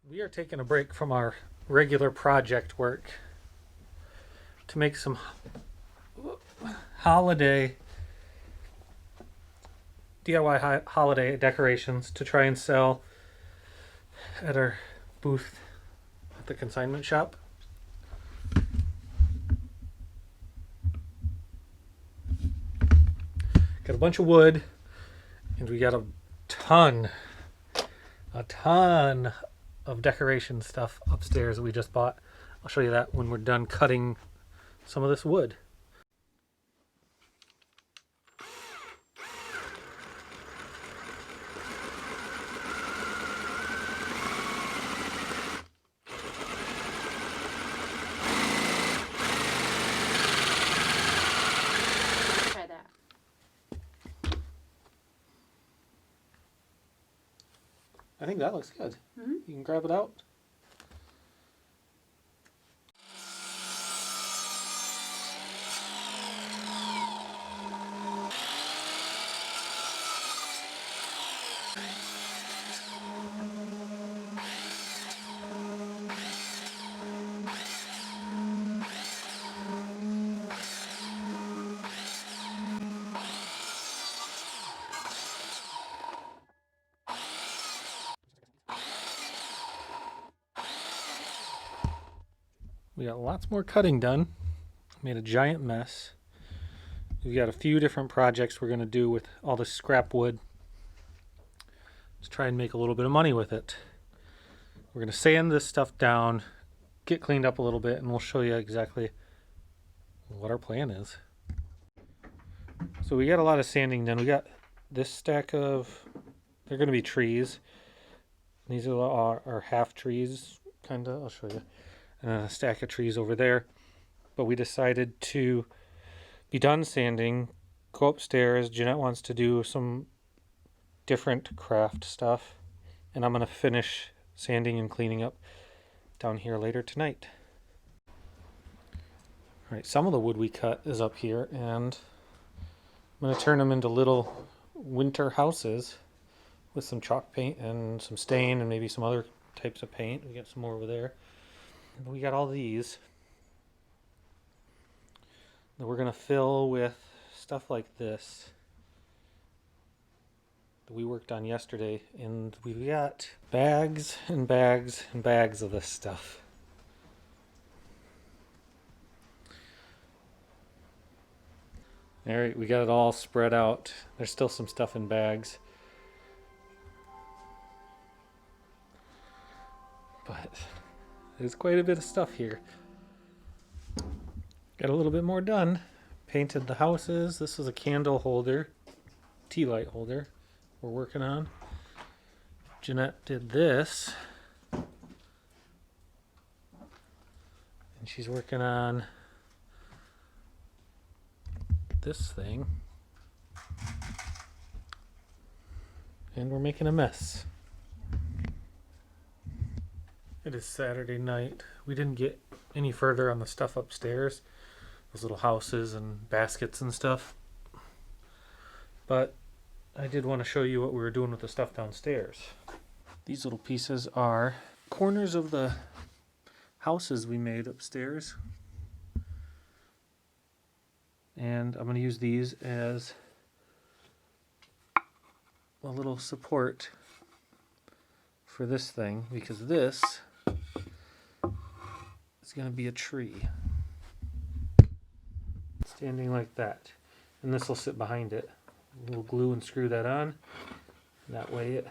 We are taking a break from our regular project work to make some holiday DIY holiday decorations to try and sell at our booth at the consignment shop. Got a bunch of wood, and we got a ton of decoration stuff upstairs that we just bought. I'll show you that when we're done cutting some of this wood. Try that. I think that looks good. Mm-hmm. You can grab it out. We got lots more cutting done. Made a giant mess. We've got a few different projects we're going to do with all this scrap wood. Let's try and make a little bit of money with it. We're going to sand this stuff down, get cleaned up a little bit, and we'll show you exactly what our plan is. So we got a lot of sanding done. We got this stack of, they're going to be trees. These are our half trees, kind of. I'll show you. And a stack of trees over there. But we decided to be done sanding, go upstairs. Jeanette wants to do some different craft stuff, and I'm going to finish sanding and cleaning up down here later tonight. All right, some of the wood we cut is up here, and I'm going to turn them into little winter houses with some chalk paint and some stain and maybe some other types of paint. We got some more over there. And we got all these that we're going to fill with stuff like this that we worked on yesterday, and we've got bags and bags and bags of this stuff. All right, we got it all spread out. There's still some stuff in bags, but there's quite a bit of stuff here. Got a little bit more done. Painted the houses. This is a candle holder, tea light holder we're working on. Jeanette did this, and she's working on this thing, and we're making a mess. It is Saturday night. We didn't get any further on the stuff upstairs, those little houses and baskets and stuff, but I did want to show you what we were doing with the stuff downstairs. These little pieces are corners of the houses we made upstairs, and I'm going to use these as a little support for this thing, because this is going to be a tree standing like that, and this will sit behind it. We'll glue and screw that on, and that way it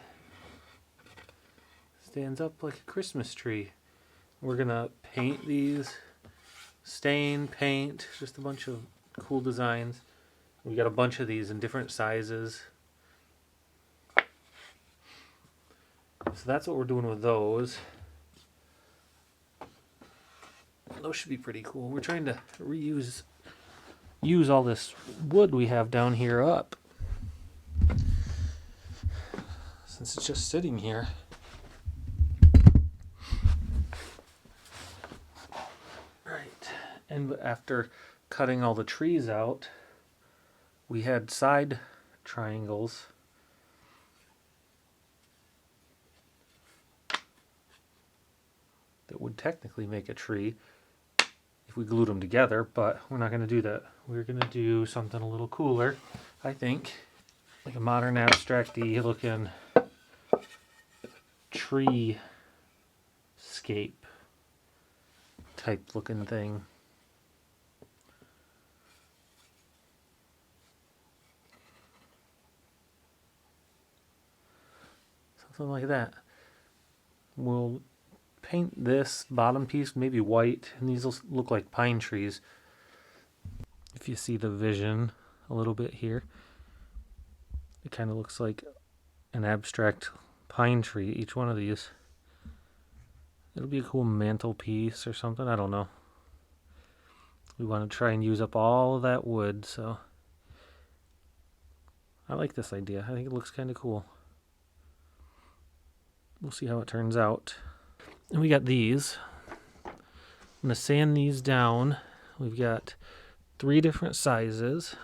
stands up like a Christmas tree. We're gonna paint these, stain, paint, just a bunch of cool designs. We got a bunch of these in different sizes. So that's what we're doing with those. Those should be pretty cool. We're trying to use all this wood we have down here up, since it's just sitting here. Right, and after cutting all the trees out, we had side triangles that would technically make a tree if we glued them together, but we're not going to do that. We're going to do something a little cooler, I think. Like a modern abstract-y looking tree scape type looking thing. Something like that. We'll paint this bottom piece maybe white, and these will look like pine trees. If you see the vision a little bit here, it kind of looks like an abstract pine tree, each one of these. It'll be a cool mantelpiece or something, I don't know. We want to try and use up all of that wood, so I like this idea. I think it looks kind of cool. We'll see how it turns out. And we got these. I'm going to sand these down. We've got 3 different sizes.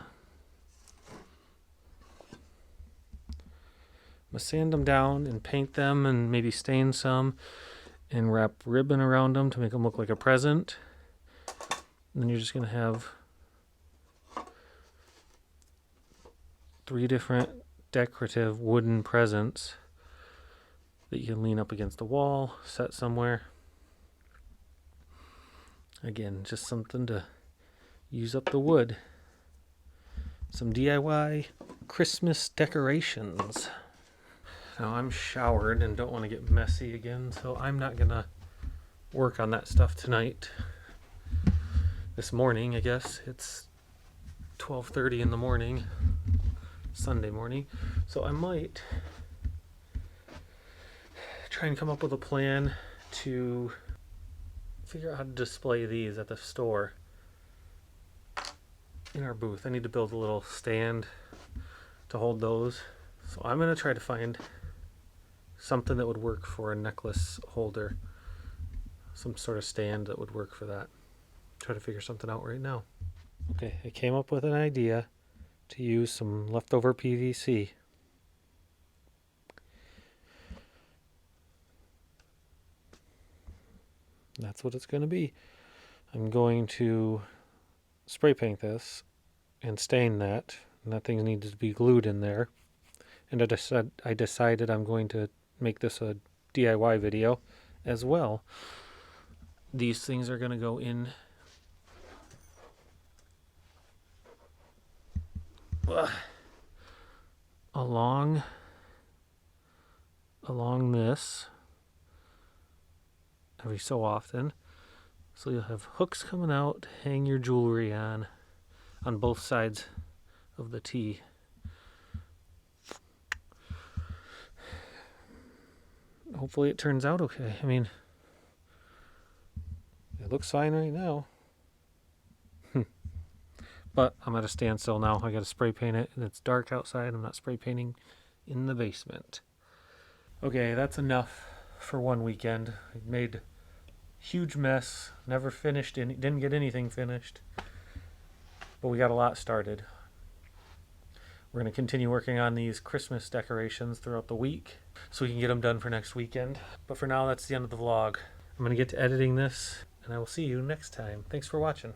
I'm going to sand them down and paint them and maybe stain some and wrap ribbon around them to make them look like a present. And then you're just going to have 3 different decorative wooden presents that you can lean up against the wall, set somewhere. Again, just something to use up the wood. Some DIY Christmas decorations. Now I'm showered and don't want to get messy again, so I'm not gonna work on that stuff tonight. This morning, I guess, it's 12:30 in the morning, Sunday morning, so I might try and come up with a plan to figure out how to display these at the store in our booth. I need to build a little stand to hold those, so I'm going to try to find something that would work for a necklace holder, some sort of stand that would work for that. Try to figure something out right now. Okay, I came up with an idea to use some leftover PVC. That's what it's going to be. I'm going to spray paint this and stain that, and that thing needs to be glued in there. And I decided I'm going to make this a DIY video as well. These things are going to go in along this every so often. So you'll have hooks coming out, hang your jewelry on both sides of the T. Hopefully it turns out okay. I mean, it looks fine right now. But I'm at a standstill now. I gotta spray paint it, and it's dark outside. I'm not spray painting in the basement. Okay, that's enough for one weekend. I made a huge mess, never finished any, didn't get anything finished, but we got a lot started. We're going to continue working on these Christmas decorations throughout the week so we can get them done for next weekend. But for now, that's the end of the vlog. I'm going to get to editing this, and I will see you next time. Thanks for watching.